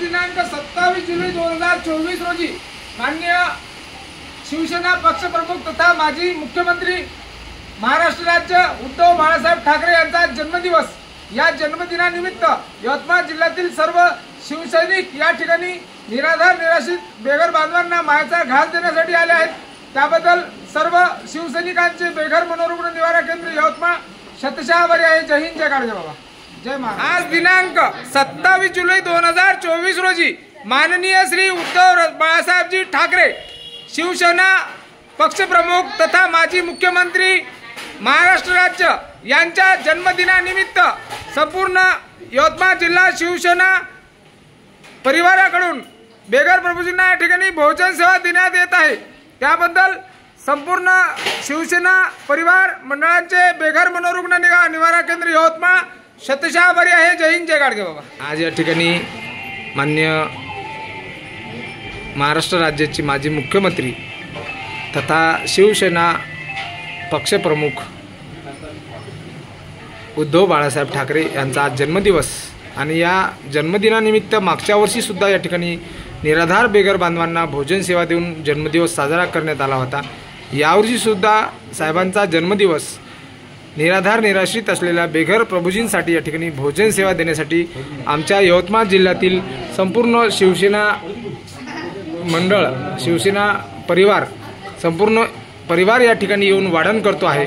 दिनांक 27 जुलै 2024 रोजी माननीय शिवसेना पक्षप्रमुख तथा माजी मुख्यमंत्री महाराष्ट्र राज्य उद्धव बाळासाहेब ठाकरे यांचा जन्मदिवस। या जन्मदिनानिमित्त यवतमाळ जिल्ह्यातील सर्व शिवसैनिक या ठिकाणी निराधार निराश्रित बेघर बांधवांना मायेचा घास देण्यासाठी आले आहेत। त्याबद्दल सर्व शिवसैनिकांचे बेघर मनोरुग्ण निवारण केंद्र यवतमाळ शतशः आभारी आहे। जय हिंद, जय काळजे बाबा, जय महाराष्ट्र। आज दिनांक 27 जुलै 2024 रोजी माननीय श्री उद्धव बाळासाहेबजी ठाकरे शिवसेना पक्षप्रमुख तथा माजी मुख्यमंत्री महाराष्ट्र राज्य यांच्या जन्मदिनानिमित्त संपूर्ण यवतमाळ जिल्हा शिवसेना परिवाराकडून बेघर प्रभूजींना या ठिकाणी भोजन सेवा देण्यात येत आहे। त्याबद्दल संपूर्ण शिवसेना परिवार मंडळांचे बेघर मनोरुग्ण निवारण केंद्र यवतमाळ शतशः आभारी आहे। जय हिंद, जय गाडगे बाबा। आज या ठिकाणी माननीय महाराष्ट्र राज्याचे माजी मुख्यमंत्री तथा शिवसेना पक्षप्रमुख उद्धव बाळासाहेब ठाकरे यांचा आज जन्मदिवस आणि या जन्मदिनानिमित्त मागच्या वर्षी सुद्धा या ठिकाणी निराधार बेघर बांधवांना भोजन सेवा देऊन जन्मदिवस साजरा करण्यात आला होता। यावर्षी सुद्धा साहेबांचा जन्मदिवस निराधार निराश्रित असलेल्या बेघर प्रभूजींसाठी या ठिकाणी भोजन सेवा देण्यासाठी आमच्या यवतमाळ जिल्ह्यातील संपूर्ण शिवसेना मंडळ शिवसेना परिवार संपूर्ण परिवार या ठिकाणी येऊन वाढण करतो आहे।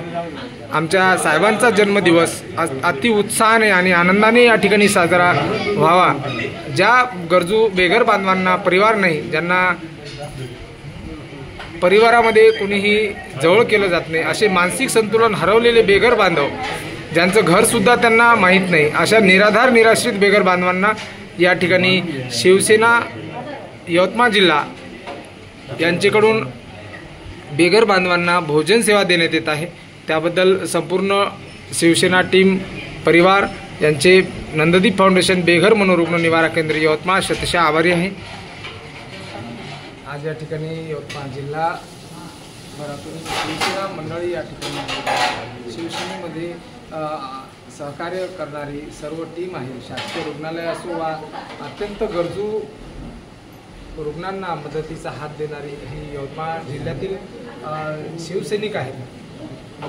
आमच्या साहेबांचा जन्मदिवस अति उत्साहाने आणि आनंदाने या ठिकाणी साजरा व्हावा। ज्या गरजू बेघर बांधवांना परिवार नाही, ज्यांना परिवारामध्ये कोणीही जवळ केलं जात नाही, असे मानसिक संतुलन हरवलेले बेघर बांधव ज्यांचं घरसुद्धा त्यांना माहीत नाही, अशा निराधार निराश्रित बेघर बांधवांना या ठिकाणी शिवसेना यवतमाळ जिल्हा यांच्याकडून बेघर बांधवांना भोजन सेवा देण्यात येत आहे। त्याबद्दल संपूर्ण शिवसेना टीम परिवार यांचे नंददीप फाउंडेशन बेघर मनोरुग्ण निवारण केंद्र यवतमाळ शतशः आभारी आहे। आज या ठिकाणी यवतमाळ जिल्हा भरातून शिवसेना मंडळी या ठिकाणी शिवसेनेमध्ये सहकार्य करणारी सर्व टीम आहे। शासकीय रुग्णालय असो वा अत्यंत गरजू रुग्णांना मदतीचा हात देणारी ही यवतमाळ जिल्ह्यातील शिवसैनिक आहेत,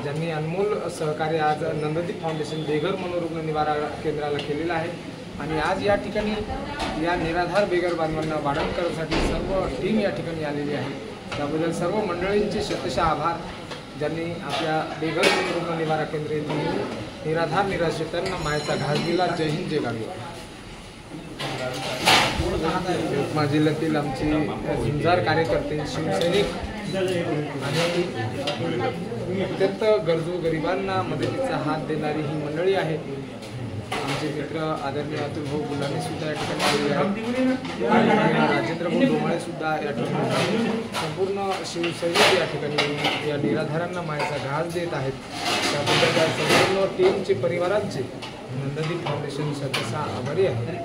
ज्यांनी अनमोल सहकार्य आज नंददीप फाउंडेशन बेघर मनोरुग्ण निवारण केंद्राला केलेलं आहे। आणि आज या ठिकाणी या निराधार बेघर बांधवांना वाढण करण्यासाठी सर्व टीम या ठिकाणी आलेली आहे। त्याबद्दल सर्व मंडळींचे शतशः आभार, ज्यांनी आपल्या बेघर मनोरुग्ण निवारण केंद्र येथे निराधार निराश्रितांना मायेचा घास दिला। जय हिंद, जय गाडगे। यवतमाळ जिल्ह्यातील आमचे झुंजार कार्यकर्ते शिवसैनिक आणि अत्यंत गरजू गरिबांना मदतीचा हात देणारी ही मंडळी आहे। आमचे मित्र आदरणीय अतुल भाऊ गुलामी सुद्धा या ठिकाणी आलेले आहेत, राजेंद्र भाऊ डोमाळे सुद्धा या ठिकाणी संपूर्ण शिवसैनिक या ठिकाणी या निराधारांना मायेचा घास देत आहेत। त्याबद्दल या संपूर्ण टीमचे परिवारांचे नंददीप फाउंडेशन शतशः आभारी आहे।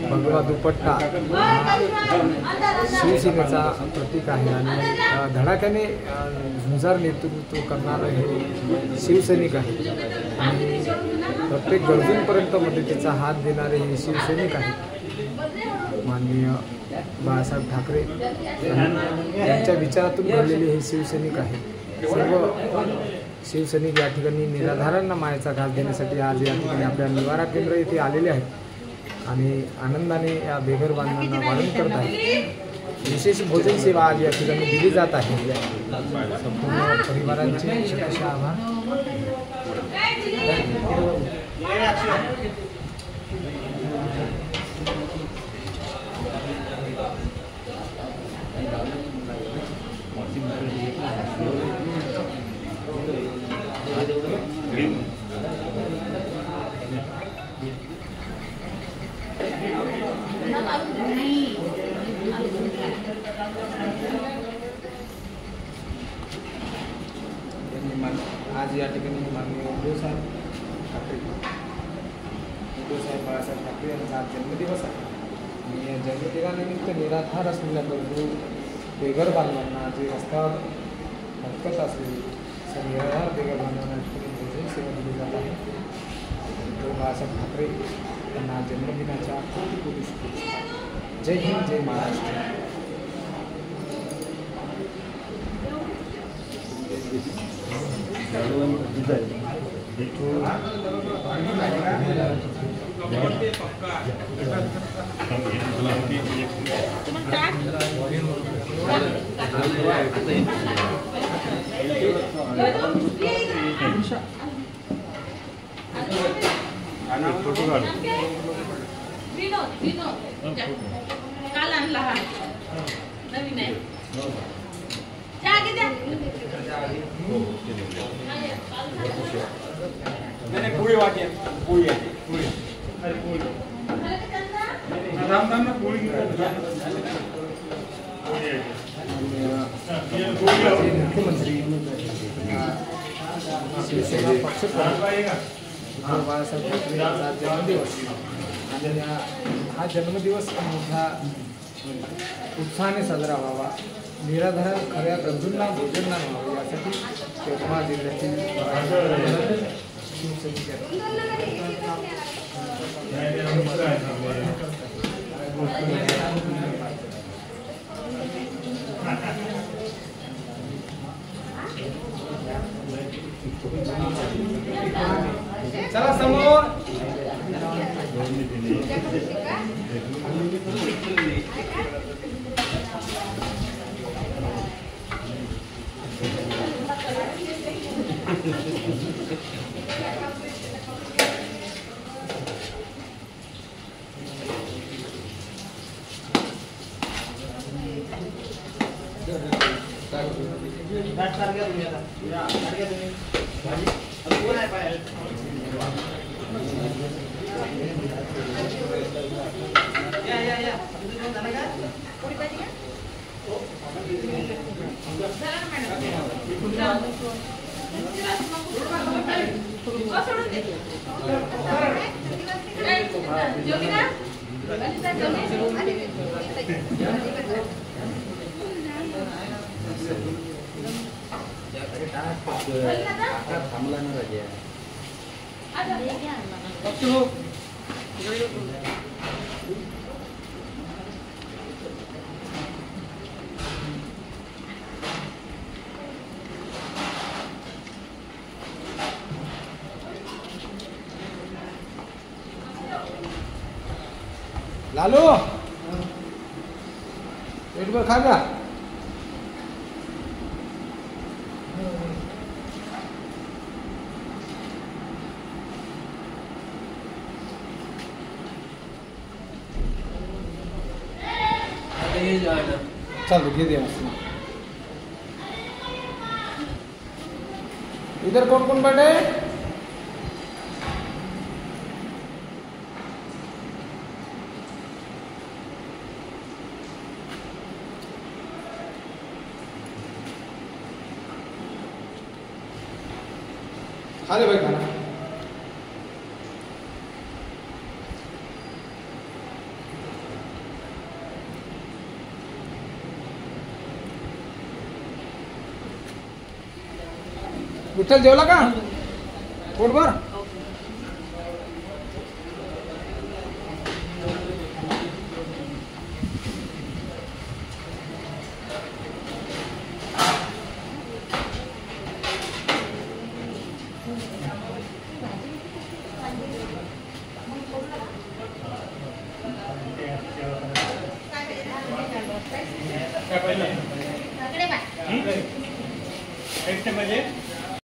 भगवा दुपट्टा शिवसेनेचा प्रतीक आहे आणि धडाक्याने झुंजार नेतृत्व करणारे हे शिवसैनिक आहेत आणि प्रत्येक गरजूंपर्यंत मदतीचा हात देणारे हे शिवसैनिक आहेत। माननीय बाळासाहेब ठाकरे यांच्या विचारातून घडलेले हे शिवसैनिक आहेत। सर्व शिवसैनिक या ठिकाणी निराधारांना मायेचा घास देण्यासाठी आज या ठिकाणी आपल्या निवारा केंद्र येथे आलेले आहेत आणि आनंदाने या बेघर बांधवांना वाढण करत आहेत। विशेष भोजन सेवा आज या ठिकाणी दिली जात आहे। संपूर्ण परिवारांचे शतशः आभार। आज या ठिकाणी माननीय उद्धवसाहेब बाळासाहेब ठाकरे यांचा आज जन्मदिवस आहे आणि या जन्मदिनानिमित्त निराधार असलेल्या गरजू बेघर बांधवांना जे रस्त्यावर भटकत असलेली निराधार बेघर बांधवांना भोजन सेवा दिली जात आहे. उद्धव बाळासाहेब ठाकरे यांना जन्मदिनाच्या कोटी कोटी शुभेच्छा. जय हिंद, जय महाराष्ट्र. काल आणला हा नवीन आहे. पोळी वाटी पोळी आहे पोळी मुख्यमंत्री शिवसेना पक्षप्रमुख उद्धव बाळासाहेब ठाकरे यांचा जन्मदिवस आणि हा जन्मदिवस मोठ्या उत्साहाने साजरा व्हावा. निराधार खऱ्या गरजूंना भोजन व्हावं यासाठी यवतमाळ जिल्ह्यातील चला समोर थांबला ना राजा लालू पेट भर खा का चलो घे दे इधर कौन कौन बैठे खा ले भाई खाना विठ्ठल जेवला का पोटभर म्हणजे